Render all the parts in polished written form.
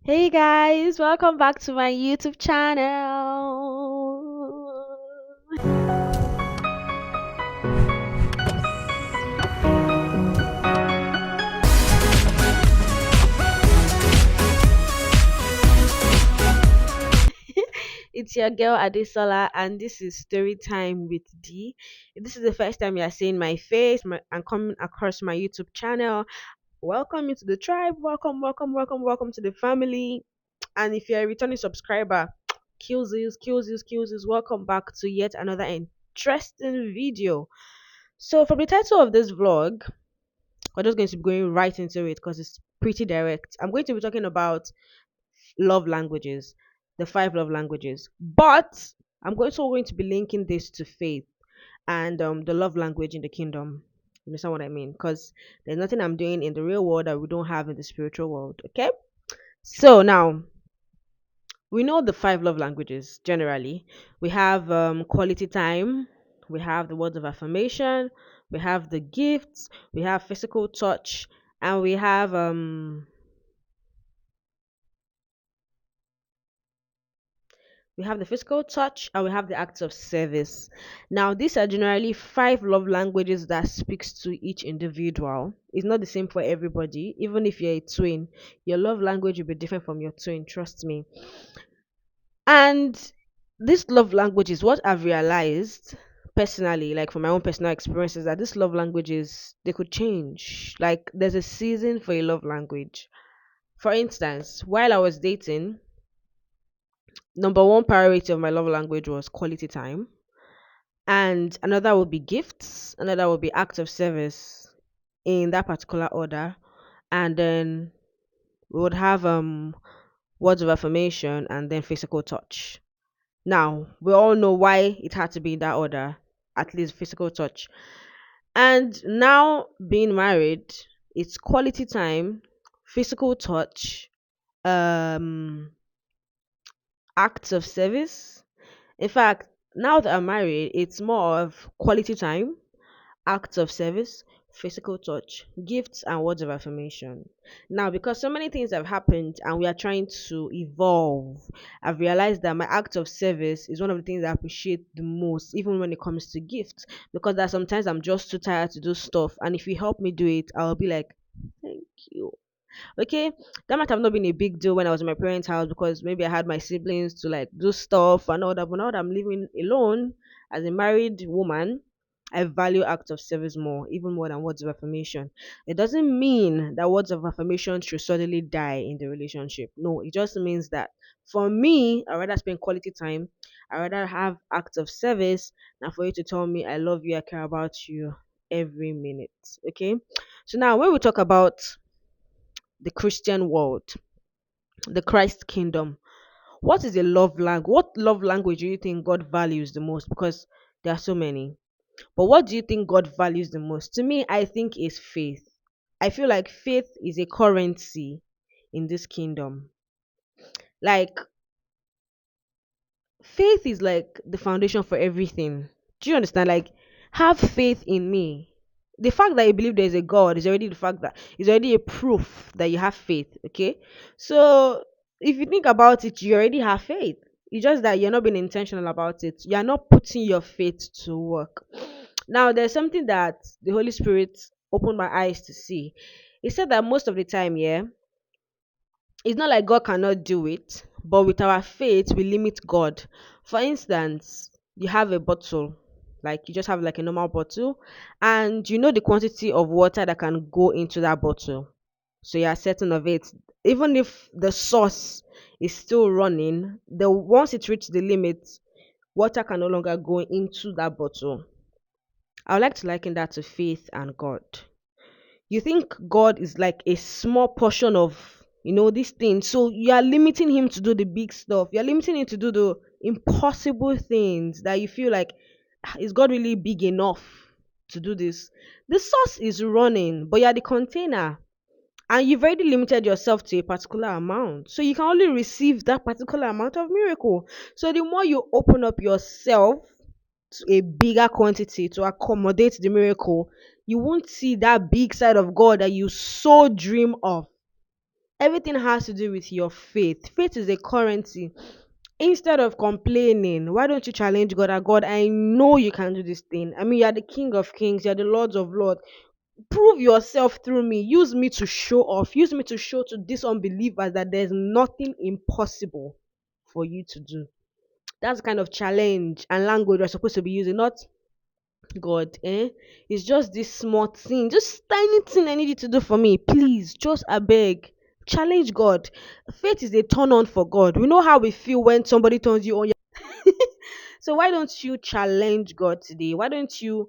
Hey guys, welcome back to my YouTube channel. It's your girl Adesola, and this is Story Time with D. If this is the first time you are seeing my face and coming across my YouTube channel, welcome you to the tribe. Welcome, welcome, welcome, welcome to the family. And if you're a returning subscriber, kills, welcome back to yet another interesting video. So, from the title of this vlog, we're just going to be going right into it because it's pretty direct. I'm going to be talking about love languages, the five love languages, but I'm going to be linking this to faith and the love language in the kingdom. You understand what I mean? Because there's nothing I'm doing in the real world that we don't have in the spiritual world. Okay. So now we know the five love languages generally. We have quality time, we have the words of affirmation, we have the gifts, we have physical touch, and we have the physical touch and we have the acts of service. Now these are generally five love languages that speaks to each individual. It's not the same for everybody. Even if you're a twin, your love language will be different from your twin, trust me. And this love language is what I've realized personally, like from my own personal experiences, that this love languages they could change. Like there's a season for a love language. For instance, while I was dating, number one priority of my love language was quality time, and another would be gifts, another would be acts of service in that particular order, and then we would have words of affirmation and then physical touch. Now, we all know why it had to be in that order, at least physical touch. And now, being married, it's quality time, physical touch, um, acts of service. In fact, now that I'm married, it's more of quality time, acts of service, physical touch, gifts, and words of affirmation. Now, because so many things have happened and we are trying to evolve, I've realized that my act of service is one of the things I appreciate the most, even when it comes to gifts. Because that sometimes I'm just too tired to do stuff, and if you help me do it, I'll be like, thank you. Okay, that might have not been a big deal when I was in my parents' house because maybe I had my siblings to like do stuff and all that. But now that I'm living alone as a married woman, I value acts of service more, even more than words of affirmation. It doesn't mean that words of affirmation should suddenly die in the relationship. No, it just means that for me, I rather spend quality time. I rather have acts of service than for you to tell me I love you, I care about you every minute. Okay. So now when we talk about the Christian world, the Christ kingdom, what is a love language? What love language do you think God values the most? Because there are so many. But what do you think God values the most? To me, I think is faith. I feel like faith is a currency in this kingdom. Like faith is like the foundation for everything. Do you understand? Like have faith in me. The fact that you believe there is a God is already the fact that is already a proof that you have faith. Okay. So if you think about it, you already have faith. It's just that you're not being intentional about it. You're not putting your faith to work. Now there's something that the Holy Spirit opened my eyes to see. He said that most of the time, yeah, it's not like God cannot do it, but with our faith, we limit God. For instance, you have a bottle, like you just have like a normal bottle, and you know the quantity of water that can go into that bottle. So you are certain of it. Even if the source is still running, the once it reaches the limit, water can no longer go into that bottle. I would like to liken that to faith and God. You think God is like a small portion of this thing, so you are limiting him to do the big stuff. You're limiting him to do the impossible things that you feel like, is God really big enough to do this? The source is running, but you're the container, and you've already limited yourself to a particular amount, so you can only receive that particular amount of miracle. So the more you open up yourself to a bigger quantity to accommodate the miracle, you won't see that big side of God that you so dream of. Everything has to do with your faith. Faith is a currency. Instead of complaining, why don't you challenge God? Ah, God, I know you can do this thing. I mean, you're the King of Kings, you're the Lords of Lords. Prove yourself through me. Use me to show off. Use me to show to these unbelievers that there's nothing impossible for you to do. That's the kind of challenge and language we're supposed to be using, not God, eh? It's just this small thing, just tiny thing I need you to do for me. Please, just I beg. Challenge God. Faith is a turn on for God. We know how we feel when somebody turns you on. So why don't you challenge God today? Why don't you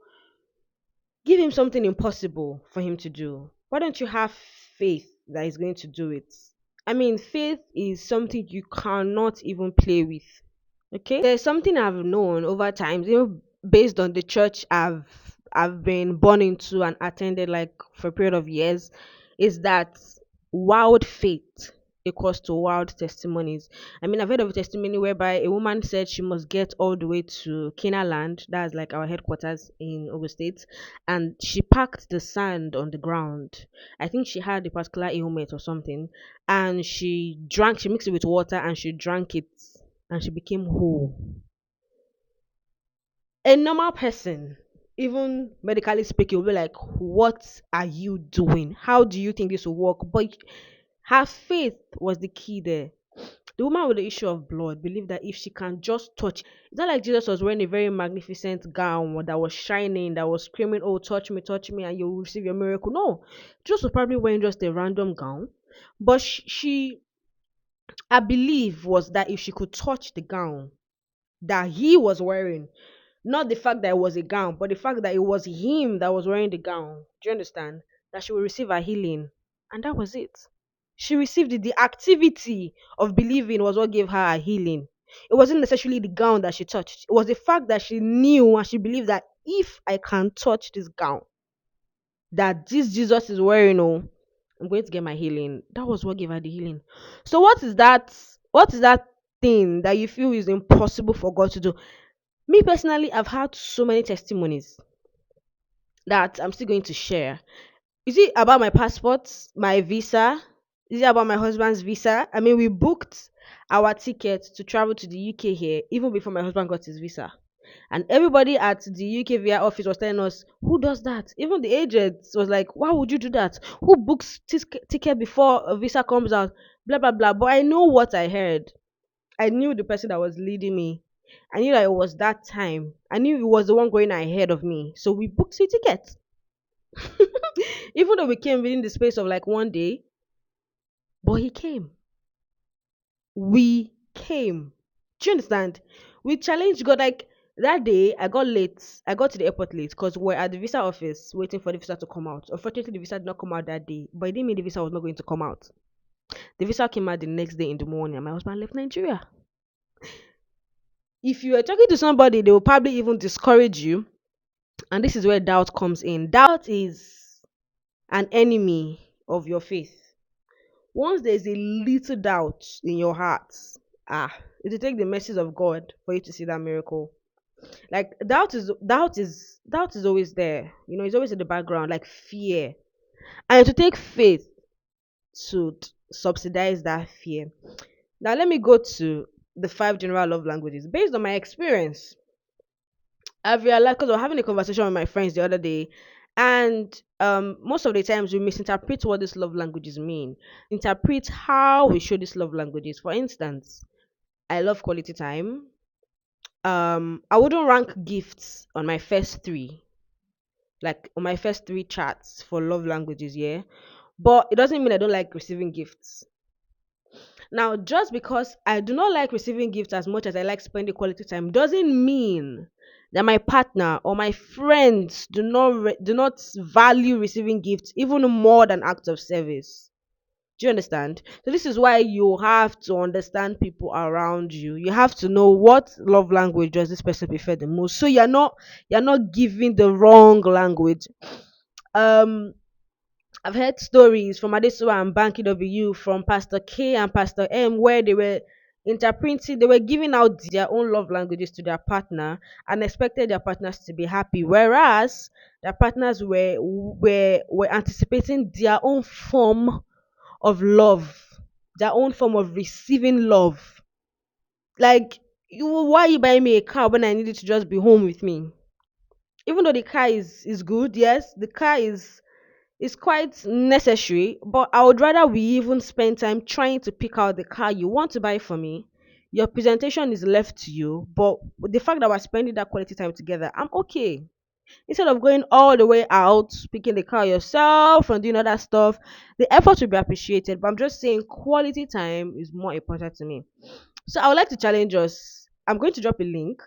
give him something impossible for him to do? Why don't you have faith that he's going to do it? I mean, faith is something you cannot even play with. Okay, there's something I've known over time, based on the church I've been born into and attended like for a period of years, is that wild faith equals to wild testimonies. I mean, I've heard of a testimony whereby a woman said she must get all the way to Kena Land, that's like our headquarters in Ogun State, and she packed the sand on the ground. I think she had a particular ailment or something, and she mixed it with water and she drank it and she became whole. A normal person, even medically speaking, will be like, what are you doing? How do you think this will work? But her faith was the key there. The woman with the issue of blood believed that if she can just touch, it's not like Jesus was wearing a very magnificent gown that was shining, that was screaming, oh, touch me, and you will receive your miracle. No, Jesus was probably wearing just a random gown. But her belief was that if she could touch the gown that he was wearing, not the fact that it was a gown, but the fact that it was him that was wearing the gown. Do you understand? That she will receive her healing. And that was it. She received it. The activity of believing was what gave her a healing. It wasn't necessarily the gown that she touched. It was the fact that she knew and she believed that if I can touch this gown that this Jesus is wearing, oh, I'm going to get my healing. That was what gave her the healing. So what is that? What is that thing that you feel is impossible for God to do? Me personally, I've had so many testimonies that I'm still going to share. Is it about my passport, my visa? Is it about my husband's visa? I mean, we booked our ticket to travel to the UK here even before my husband got his visa. And everybody at the UK via office was telling us, who does that? Even the agent was like, why would you do that? Who books ticket before a visa comes out? Blah, blah, blah. But I know what I heard. I knew the person that was leading me. I knew that it was that time. I knew it was the one going ahead of me. So we booked the ticket. Even though we came within the space of like one day, but he came. We came. Do you understand? We challenged God. Like that day, I got late. I got to the airport late because we're at the visa office waiting for the visa to come out. Unfortunately, the visa did not come out that day, but it didn't mean the visa was not going to come out. The visa came out the next day in the morning, and my husband left Nigeria. If you are talking to somebody, they will probably even discourage you. And this is where doubt comes in. Doubt is an enemy of your faith. Once there's a little doubt in your heart, it will take the mercies of God for you to see that miracle. Like doubt is always there. You know, it's always in the background, like fear. And to take faith to subsidize that fear. Now let me go to the five general love languages. Based on my experience, I've realized because I was having a conversation with my friends the other day, and most of the times we misinterpret what these love languages mean, interpret how we show these love languages. For instance, I love quality time. I wouldn't rank gifts on my first three, like on my first three charts for love languages, yeah. But it doesn't mean I don't like receiving gifts. Now, just because I do not like receiving gifts as much as I like spending quality time doesn't mean that my partner or my friends do not value receiving gifts even more than acts of service. Do you understand? So this is why you have to understand people around you. You have to know what love language does this person prefer the most. So you're not giving the wrong language. Um I've heard stories from Adesuwa and Banky W, from Pastor K and Pastor M, where they were giving out their own love languages to their partner and expected their partners to be happy, whereas their partners were anticipating their own form of love their own form of receiving love. Like, why are you buying me a car when I needed to just be home with me? Even though the car is good, yes, the car is quite necessary, but I would rather we even spend time trying to pick out the car you want to buy for me. Your presentation is left to you, but with the fact that we're spending that quality time together, I'm okay. Instead of going all the way out, picking the car yourself and doing other stuff, the effort will be appreciated. But I'm just saying quality time is more important to me. So I would like to challenge us. I'm going to drop a link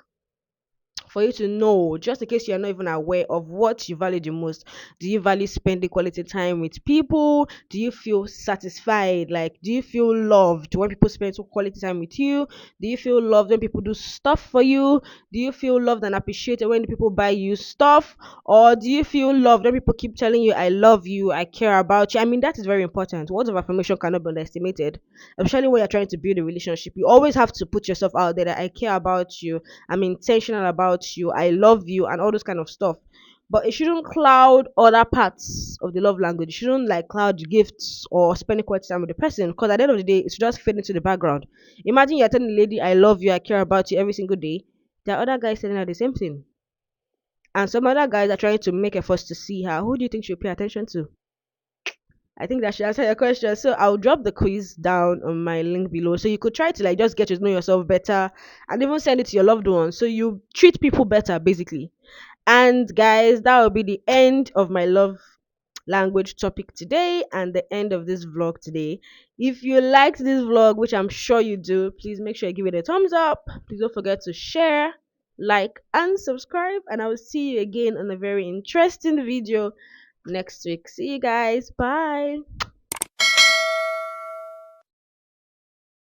for you to know, just in case you're not even aware of what you value the most. Do you value spending quality time with people? Do you feel satisfied? Like, do you feel loved when people spend some quality time with you? Do you feel loved when people do stuff for you? Do you feel loved and appreciated when people buy you stuff? Or do you feel loved when people keep telling you, I love you, I care about you? I mean, that is very important. Words of affirmation cannot be underestimated, especially when you're trying to build a relationship. You always have to put yourself out there that I care about you, I'm intentional about you, I love you, and all those kind of stuff. But it shouldn't cloud other parts of the love language. It shouldn't like cloud gifts or spending quality time with the person. Because at the end of the day, it's just fade into the background. Imagine you're telling a lady, I love you, I care about you every single day. There are other guys telling her the same thing. And some other guys are trying to make efforts to see her. Who do you think she'll pay attention to? I think that should answer your question. So I'll drop the quiz down on my link below. So you could try to like just get to know yourself better and even send it to your loved ones. So you treat people better basically. And guys, that will be the end of my love language topic today and the end of this vlog today. If you liked this vlog, which I'm sure you do, please make sure you give it a thumbs up. Please don't forget to share, like, and subscribe. And I will see you again on a very interesting video next week. See you guys. Bye.